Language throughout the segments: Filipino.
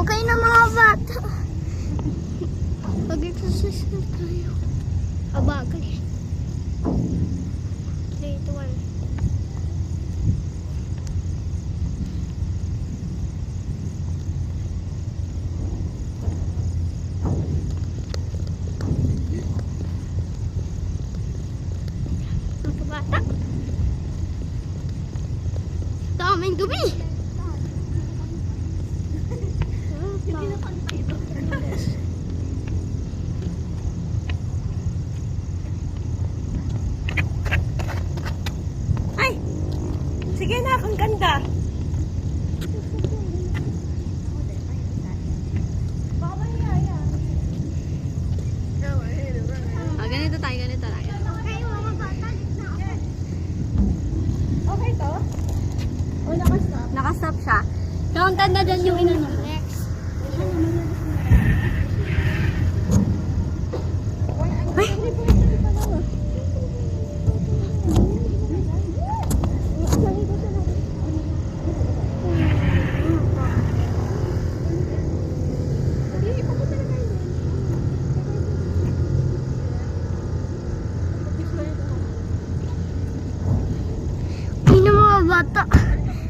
Okay na mga bata. Mag-exercise na tayo. Abagal eh. 3, 2, 1. Bata. Daming dumi. Ay! Sige na, ang ganda. Ganito tayo. Okay to? O nakastop? Nakastop siya. Counted na dyan yung inano. Next. Ay! Bata.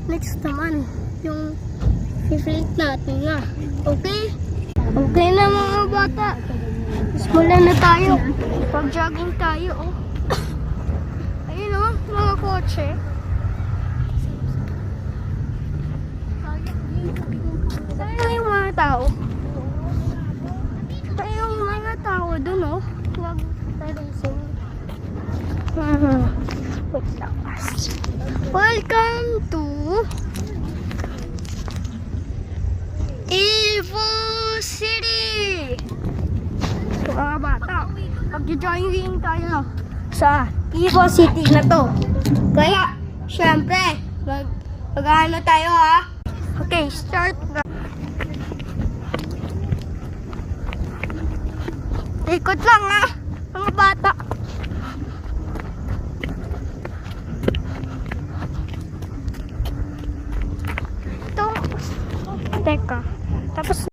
Next naman, yung i-flip natin na. Okay? Okay na mga bata. Simula na tayo. Pag-jogging tayo, oh. Ayun, oh, mga kotse. Ayun yung mga tao. Ayun yung mga tao dun, oh. Nag-racing. Wait lang. Welcome to Evo City! So mga bata, mag-jogging tayo sa Evo City na to. Kaya, syempre, mag-ano tayo ha? Okay, start na. Ikot lang ha, mga bata. Teka.